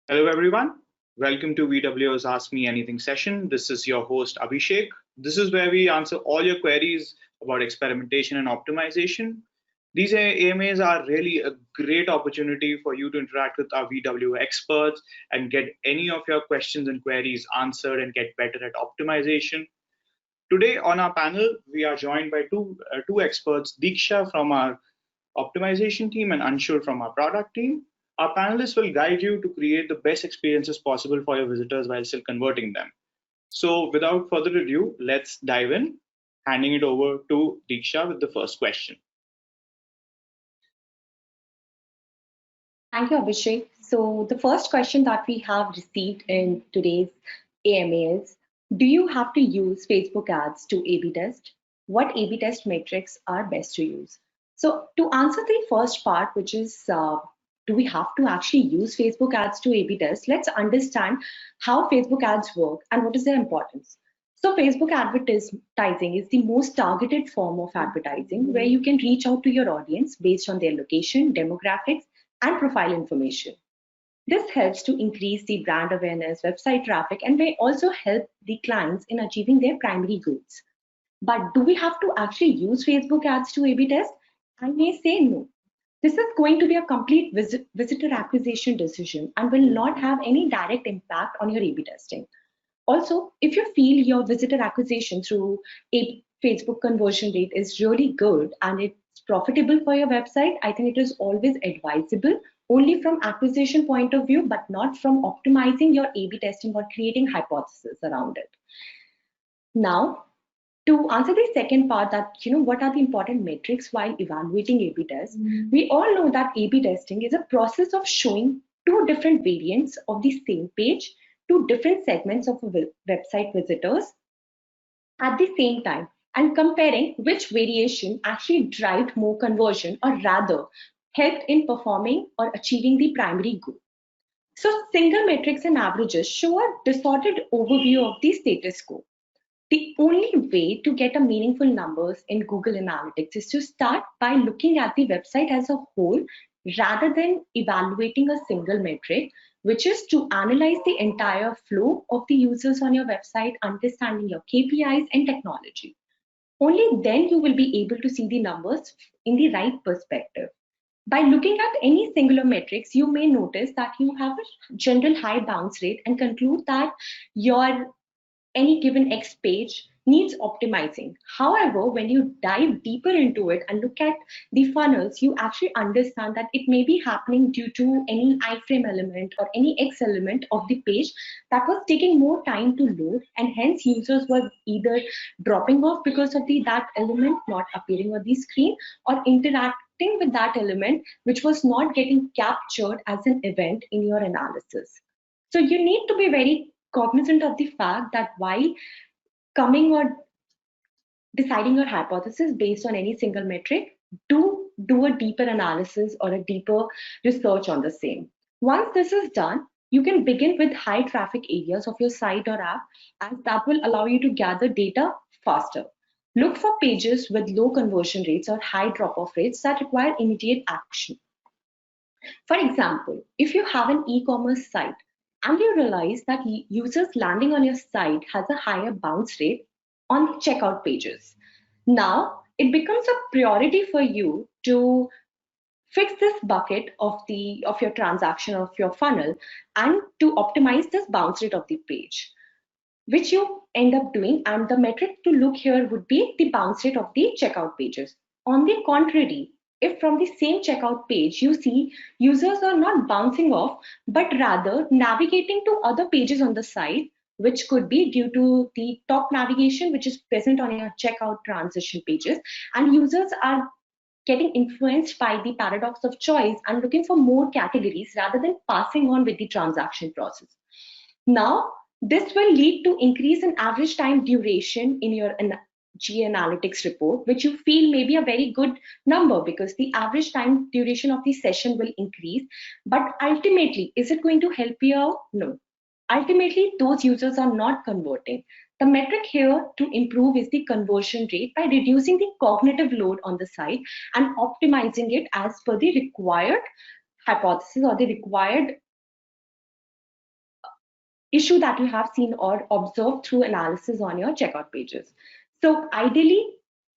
Hello, everyone. Welcome to VWO's Ask Me Anything session. This is your host, Abhishek. This is where we answer all your queries about experimentation and optimization. These AMAs are really a great opportunity for you to interact with our VWO experts and get any of your questions and queries answered and get better at optimization. Today on our panel, we are joined by two experts, Diksha from our optimization team and Anshul from our product team. Our panelists will guide you to create the best experiences possible for your visitors while still converting them. So without further ado, let's dive in, handing it over to Diksha with the first question. Thank you, Abhishek. So, the first question that we have received in today's AMA is, do you have to use Facebook ads to A/B test? What A/B test metrics are best to use? So, to answer the first part, which is, do we have to actually use Facebook ads to A/B test? Let's understand how Facebook ads work and what is their importance. So, Facebook advertising is the most targeted form of advertising where you can reach out to your audience based on their location, demographics, and profile information. This helps to increase the brand awareness, website traffic, and may also help the clients in achieving their primary goals. But do we have to actually use Facebook ads to A/B test? I may say no. This is going to be a complete visitor acquisition decision and will not have any direct impact on your A/B testing. Also, if you feel your visitor acquisition through a Facebook conversion rate is really good and it's profitable for your website, I think it is always advisable only from acquisition point of view, but not from optimizing your A/B testing or creating hypotheses around it. Now, to answer the second part, that what are the important metrics while evaluating A/B tests, we all know that A/B testing is a process of showing two different variants of the same page to different segments of website visitors at the same time and comparing which variation actually drive more conversion or rather helped in performing or achieving the primary goal. So single metrics and averages show a distorted overview of the status quo. The only way to get a meaningful numbers in Google Analytics is to start by looking at the website as a whole rather than evaluating a single metric, which is to analyze the entire flow of the users on your website, understanding your KPIs and technology. Only then you will be able to see the numbers in the right perspective. By looking at any singular metrics, you may notice that you have a general high bounce rate and conclude that your any given X page needs optimizing. However, when you dive deeper into it and look at the funnels, you actually understand that it may be happening due to any iframe element or any X element of the page that was taking more time to load, and hence users were either dropping off because of that element not appearing on the screen or interacting with that element which was not getting captured as an event in your analysis. So you need to be very cognizant of the fact that while coming or deciding your hypothesis based on any single metric, do a deeper analysis or a deeper research on the same. Once this is done, you can begin with high traffic areas of your site or app, as that will allow you to gather data faster. Look for pages with low conversion rates or high drop-off rates that require immediate action. For example, if you have an e-commerce site and you realize that users landing on your site has a higher bounce rate on checkout pages, now it becomes a priority for you to fix this bucket of your transaction of your funnel and to optimize this bounce rate of the page, which you end up doing. And the metric to look here would be the bounce rate of the checkout pages. On the contrary, if from the same checkout page you see users are not bouncing off, but rather navigating to other pages on the site, which could be due to the top navigation, which is present on your checkout transition pages, and users are getting influenced by the paradox of choice and looking for more categories rather than passing on with the transaction process. Now, this will lead to increase in average time duration in your G analytics report, which you feel may be a very good number because the average time duration of the session will increase. But ultimately, is it going to help you out? No. Ultimately, those users are not converting. The metric here to improve is the conversion rate by reducing the cognitive load on the site and optimizing it as per the required hypothesis or the required issue that you have seen or observed through analysis on your checkout pages. So ideally,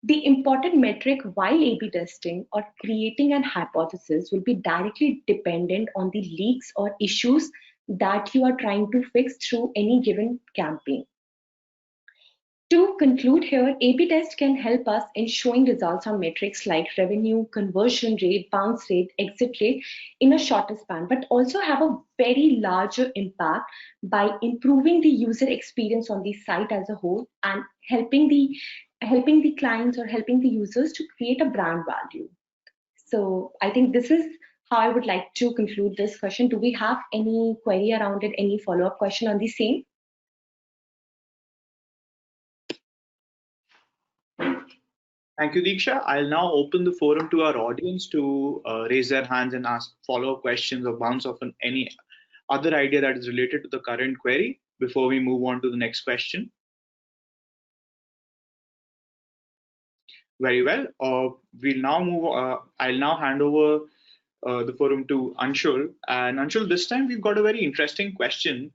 the important metric while A/B testing or creating an hypothesis will be directly dependent on the leaks or issues that you are trying to fix through any given campaign. To conclude here, A/B test can help us in showing results on metrics like revenue, conversion rate, bounce rate, exit rate in a shorter span, but also have a very larger impact by improving the user experience on the site as a whole and helping the clients or helping the users to create a brand value. So I think this is how I would like to conclude this question. Do we have any query around it, any follow-up question on the same? Thank you, Diksha. I'll now open the forum to our audience to raise their hands and ask follow-up questions or bounce off on any other idea that is related to the current query before we move on to the next question. Very well. We'll now move. I'll now hand over the forum to Anshul. And Anshul, this time we've got a very interesting question.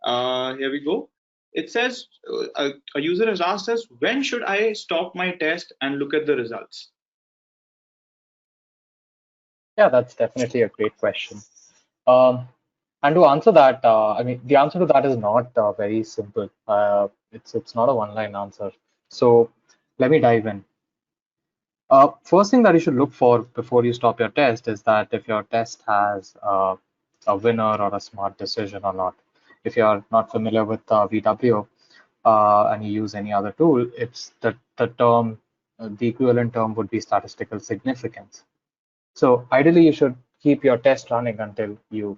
Here we go. It says a user has asked us, when should I stop my test and look at the results? Yeah, that's definitely a great question. And to answer that, I mean, the answer to that is not very simple. It's not a one-line answer. So let me dive in. First thing that you should look for before you stop your test is that if your test has a winner or a smart decision or not. If you're not familiar with VWO and you use any other tool, it's the term, the equivalent term would be statistical significance. So ideally, you should keep your test running until you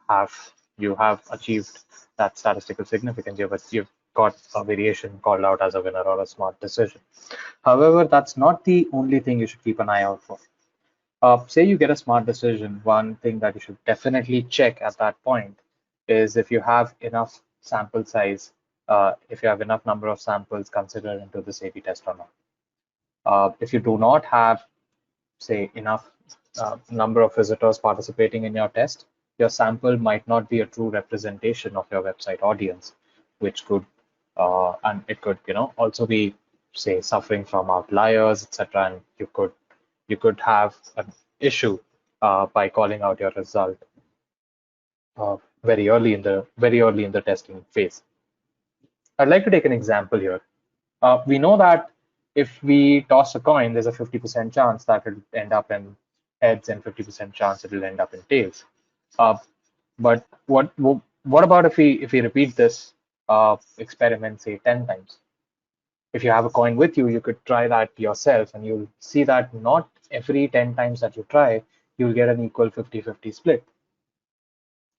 have achieved that statistical significance. You've got a variation called out as a winner or a smart decision. However, that's not the only thing you should keep an eye out for. Say you get a smart decision, one thing that you should definitely check at that point is if you have enough sample size, if you have enough number of samples considered into this A/B test or not. If you do not have, say, enough number of visitors participating in your test, your sample might not be a true representation of your website audience, which could and it could also be, say, suffering from outliers, etc. And you could have an issue by calling out your result very early in the testing phase. I'd like to take an example here. We know that if we toss a coin, there's a 50% chance that it'll end up in heads and 50% chance it'll end up in tails. But what about if we repeat this experiment, say, 10 times? If you have a coin with you, you could try that yourself, and you'll see that not every 10 times that you try, you'll get an equal 50-50 split.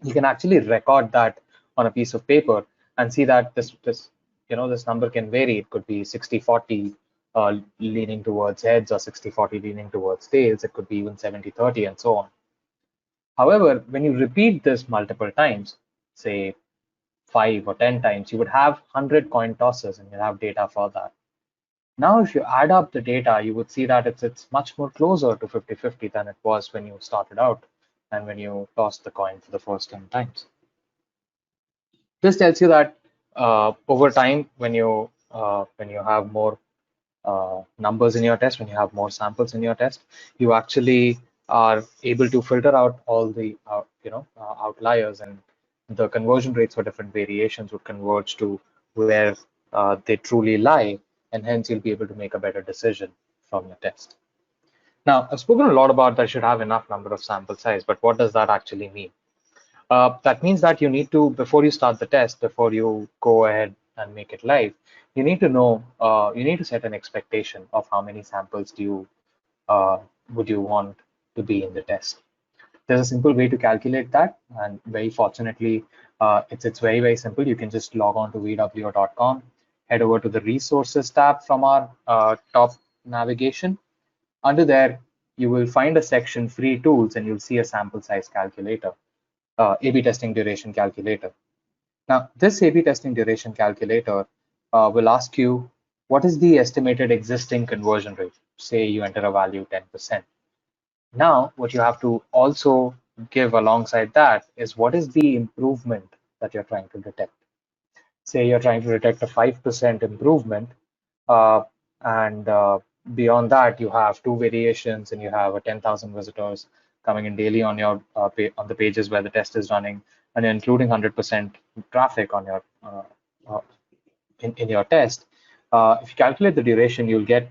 You can actually record that on a piece of paper and see that this number can vary. It could be 60-40 leaning towards heads or 60-40 leaning towards tails. It could be even 70-30 and so on. However, when you repeat this multiple times, say 5 or 10 times, you would have 100 coin tosses and you'll have data for that. Now, if you add up the data, you would see that it's much more closer to 50-50 than it was when you started out and when you tossed the coin for the first 10 times. This tells you that over time, when you have more numbers in your test, when you have more samples in your test, you actually are able to filter out all the outliers, and the conversion rates for different variations would converge to where they truly lie, and hence you'll be able to make a better decision from your test. Now, I've spoken a lot about that should have enough number of sample size, but what does that actually mean? That means that you need to, before you start the test, before you go ahead and make it live, you need to know, you need to set an expectation of how many samples would you want to be in the test. There's a simple way to calculate that, and very fortunately, it's very, very simple. You can just log on to VWO.com, head over to the resources tab from our top navigation. Under there, you will find a section free tools, and you'll see a sample size calculator. A/B testing duration calculator. Now, this A/B testing duration calculator will ask you, what is the estimated existing conversion rate? Say you enter a value 10%. Now, what you have to also give alongside that is what is the improvement that you're trying to detect. Say you're trying to detect a 5% improvement, uh, and beyond that, you have two variations, and you have a 10,000 visitors coming in daily on your on the pages where the test is running, and including 100% traffic on your uh, in your test. If you calculate the duration, you'll get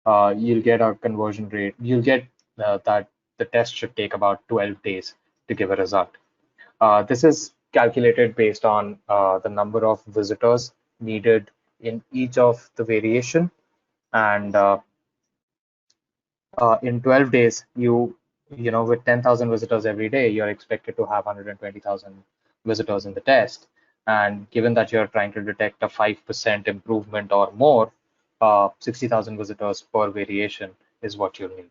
a conversion rate. You'll get that the test should take about 12 days to give a result. This is calculated based on the number of visitors needed in each of the variation, and in 12 days, you know, with 10,000 visitors every day, you're expected to have 120,000 visitors in the test. And given that you're trying to detect a 5% improvement or more, 60,000 visitors per variation is what you'll need.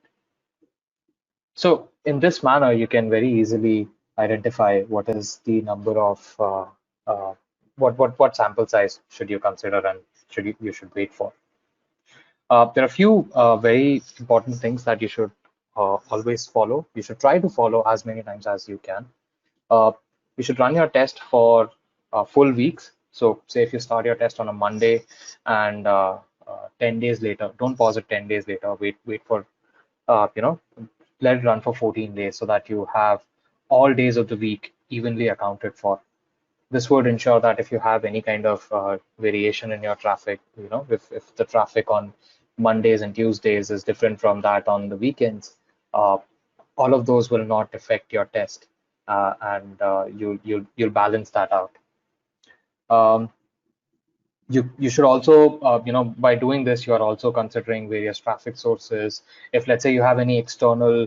So in this manner, you can very easily identify what is the number of uh, what sample size should you consider, and you should wait for. There are a few very important things that you should always follow. You should try to follow as many times as you can. Uh, you should run your test for full weeks. So say if you start your test on a Monday, and 10 days later, don't pause it 10 days later. Wait for you know, let it run for 14 days so that you have all days of the week evenly accounted for. This would ensure that if you have any kind of variation in your traffic, you know, if the traffic on Mondays and Tuesdays is different from that on the weekends, uh, all of those will not affect your test, and you'll balance that out. Um, you should also, you know, by doing this, you are also considering various traffic sources. If let's say you have any external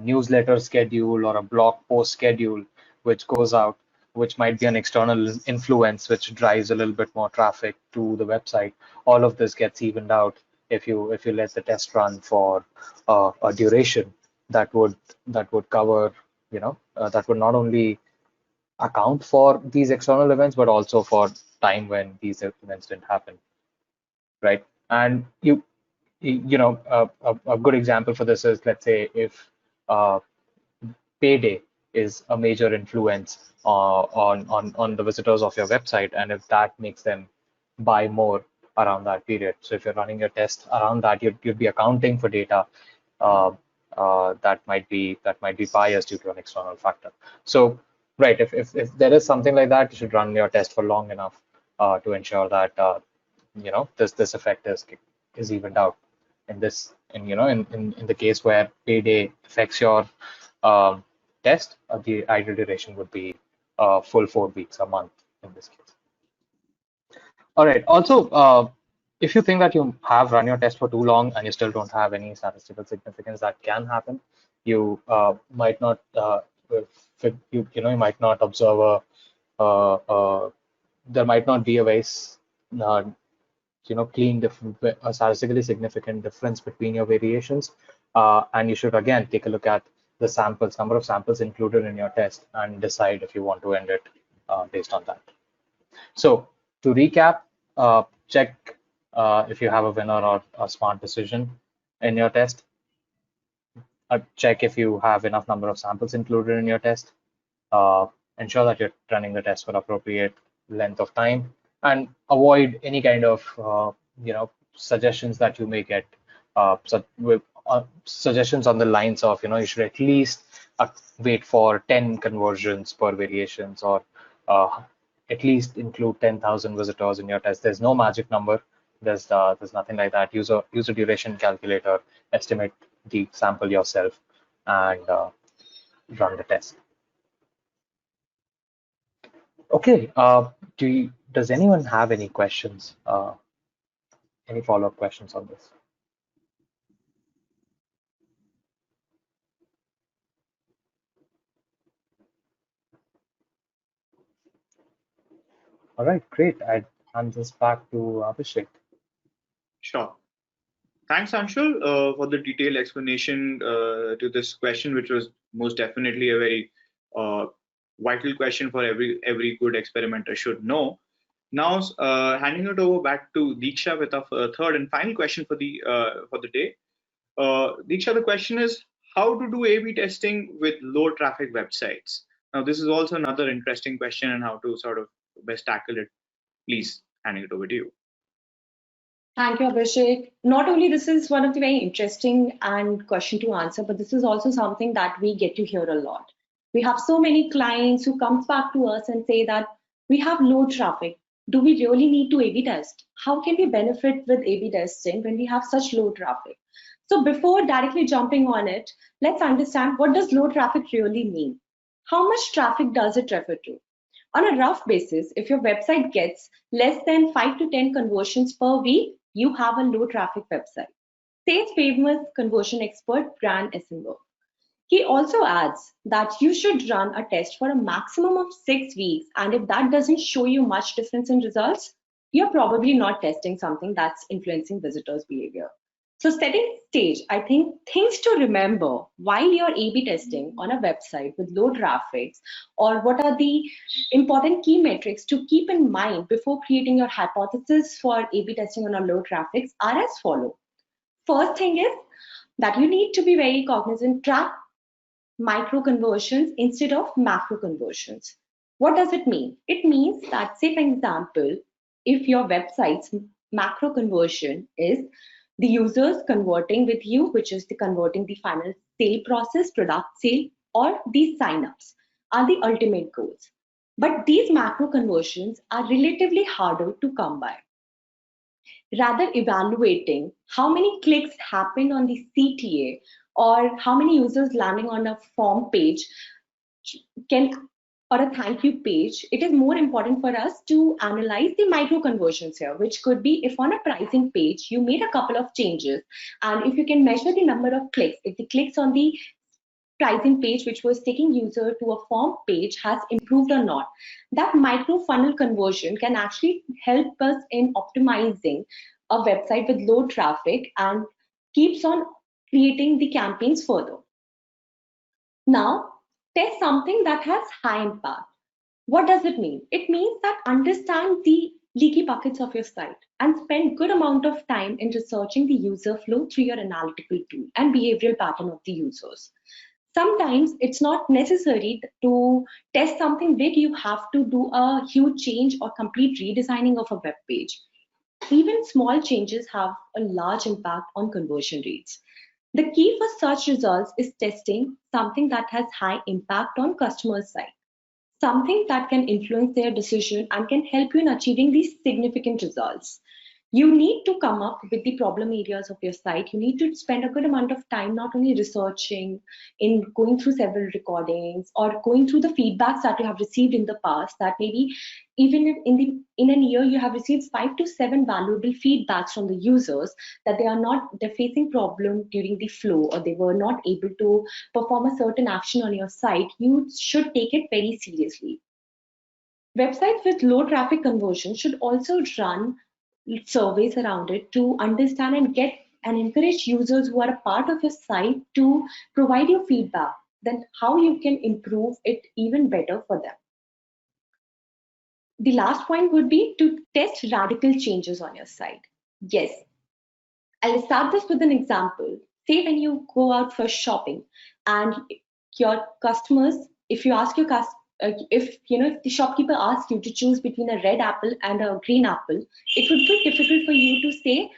newsletter schedule or a blog post schedule which goes out, which might be an external influence which drives a little bit more traffic to the website, all of this gets evened out if you let the test run for a duration that would cover, you know, that would not only account for these external events, but also for time when these events didn't happen, right? And you know, a good example for this is, let's say, if uh, payday is a major influence on the visitors of your website, and if that makes them buy more around that period. So if you're running your test around that, you'd be accounting for data uh, that might be biased due to an external factor. So right, if there is something like that, you should run your test for long enough to ensure that you know, this effect is evened out. In you know, in the case where payday affects your um, test, the ideal duration would be full 4 weeks, a month in this case. All right. Also, if you think that you have run your test for too long and you still don't have any statistical significance, that can happen. You might not, you know, you might not observe uh, uh, there might not be a very, uh, you know, clean, a statistically significant difference between your variations. And you should again take a look at the samples, number of samples included in your test, and decide if you want to end it based on that. So to recap, check if you have a winner or a smart decision in your test. Check if you have enough number of samples included in your test. Uh, ensure that you're running the test for appropriate length of time, and avoid any kind of you know, suggestions that you may get. Suggestions on the lines of, you know, you should at least wait for 10 conversions per variations, or uh, at least include 10,000 visitors in your test. There's no magic number. There's nothing like that. Use a duration calculator, estimate the sample yourself, and run the test. Okay. Does anyone have any questions? Any follow-up questions on this? All right, great. I'm just back to Abhishek. Sure. Thanks, Anshul, for the detailed explanation to this question, which was most definitely a very uh, vital question for every good experimenter should know. Now, handing it over back to Diksha with our third and final question for the day. Diksha, the question is how to do A/B testing with low traffic websites. Now, this is also another interesting question and how to sort of best tackle it. Please, handing it over to you. Thank you, Abhishek. Not only this is one of the very interesting and question to answer, but this is also something that we get to hear a lot. We have so many clients who comes back to us and say that we have low traffic. Do we really need to A/B test? How can we benefit with A/B testing when we have such low traffic? So before directly jumping on it, let's understand what does low traffic really mean? How much traffic does it refer to? On a rough basis, if your website gets less than 5 to 10 conversions per week, you have a low traffic website. Says famous conversion expert Grant Essenberg. He also adds that you should run a test for a maximum of 6 weeks, and if that doesn't show you much difference in results, you're probably not testing something that's influencing visitors' behavior. So setting stage, I think things to remember while you're A/B testing on a website with low traffic, or what are the important key metrics to keep in mind before creating your hypothesis for A/B testing on a low traffic are as follow. First thing is that you need to be very cognizant, track micro conversions instead of macro conversions. What does it mean? It means that, say for example, if your website's macro conversion is the users converting with you, which is the converting the final sale process, product sale, or these signups are the ultimate goals. But these macro conversions are relatively harder to come by. Rather, evaluating how many clicks happened on the CTA or how many users landing on a form page can, or a thank you page, it is more important for us to analyze the micro conversions here, which could be if on a pricing page you made a couple of changes, and if you can measure the number of clicks, if the clicks on the pricing page which was taking user to a form page has improved or not, that micro funnel conversion can actually help us in optimizing a website with low traffic and keeps on creating the campaigns further. Now, test something that has high impact. What does it mean? It means that understand the leaky buckets of your site and spend good amount of time in researching the user flow through your analytical tool and behavioral pattern of the users. Sometimes it's not necessary to test something big. You have to do a huge change or complete redesigning of a web page. Even small changes have a large impact on conversion rates. The key for such results is testing something that has high impact on customer side, something that can influence their decision and can help you in achieving these significant results. You need to come up with the problem areas of your site. You need to spend a good amount of time not only researching, in going through several recordings or going through the feedbacks that you have received in the past, that maybe even if in a year you have received 5 to 7 valuable feedbacks from the users that they're facing problem during the flow, or they were not able to perform a certain action on your site. You should take it very seriously. Websites with low traffic conversion should also run surveys around it to understand and get and encourage users who are a part of your site to provide you feedback, then how you can improve it even better for them. The last point would be to test radical changes on your site. Yes, I'll start this with an example. Say when you go out for shopping and your customers, if you ask your if the shopkeeper asks you to choose between a red apple and a green apple, it would be difficult for you to say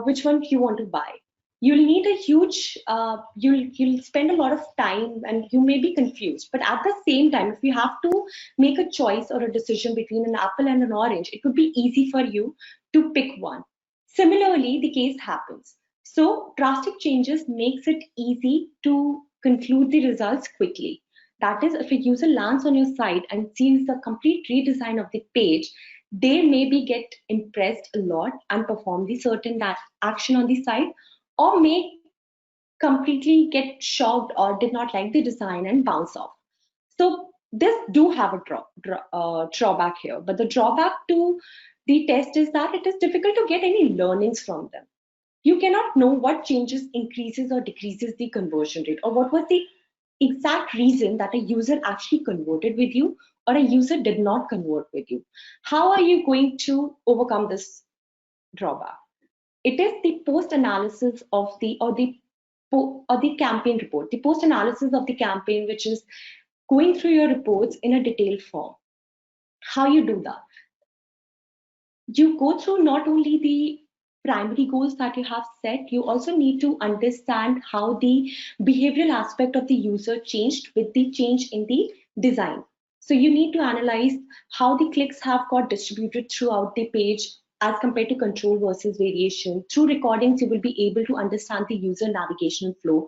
which one you want to buy. You'll need a huge, you'll spend a lot of time and you may be confused. But at the same time, if you have to make a choice or a decision between an apple and an orange, it would be easy for you to pick one. Similarly, the case happens. So drastic changes makes it easy to conclude the results quickly. That is, if a user lands on your site and sees the complete redesign of the page, they maybe get impressed a lot and perform the certain action on the site, or may completely get shocked or did not like the design and bounce off. So this do have a drawback here, but the drawback to the test is that it is difficult to get any learnings from them. You cannot know what changes increases or decreases the conversion rate, or what was the exact reason that a user actually converted with you or a user did not convert with you. How are you going to overcome this drawback? It is the post analysis of the campaign report, the post analysis of the campaign, which is going through your reports in a detailed form. How you do that? You go through not only the primary goals that you have set, you also need to understand how the behavioral aspect of the user changed with the change in the design. So you need to analyze how the clicks have got distributed throughout the page as compared to control versus variation. Through recordings, you will be able to understand the user navigational flow.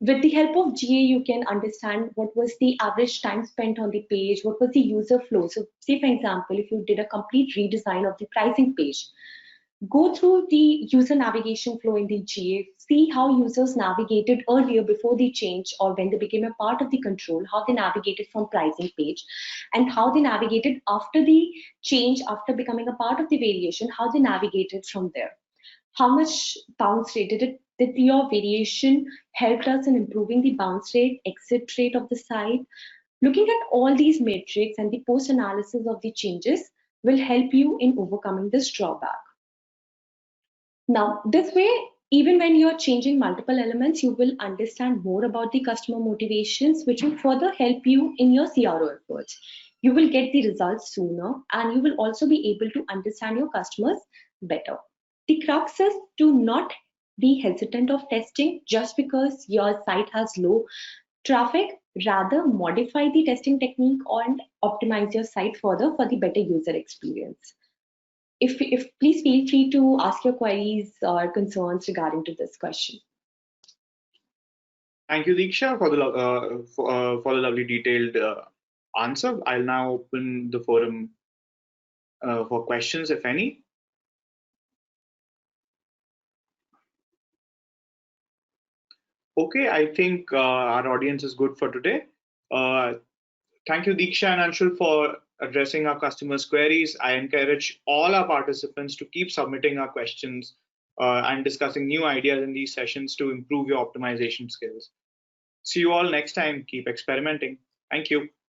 With the help of GA, you can understand what was the average time spent on the page, what was the user flow. So say, for example, if you did a complete redesign of the pricing page, go through the user navigation flow in the GA, see how users navigated earlier before the change or when they became a part of the control, how they navigated from pricing page, and how they navigated after the change, after becoming a part of the variation, how they navigated from there. How much bounce rate did your variation helped us in improving the bounce rate, exit rate of the site? Looking at all these metrics and the post analysis of the changes will help you in overcoming this drawback. Now, this way, even when you're changing multiple elements, you will understand more about the customer motivations, which will further help you in your CRO efforts. You will get the results sooner, and you will also be able to understand your customers better. The crux is to not be hesitant of testing just because your site has low traffic. Rather, modify the testing technique and optimize your site further for the better user experience. If please feel free to ask your queries or concerns regarding to this question. Thank you, Diksha, for the lovely detailed answer. I'll now open the forum for questions, if any. Okay, I think our audience is good for today. Thank you, Diksha and Anshul, for addressing our customers' queries. I encourage all our participants to keep submitting our questions and discussing new ideas in these sessions to improve your optimization skills. See you all next time. Keep experimenting. Thank you.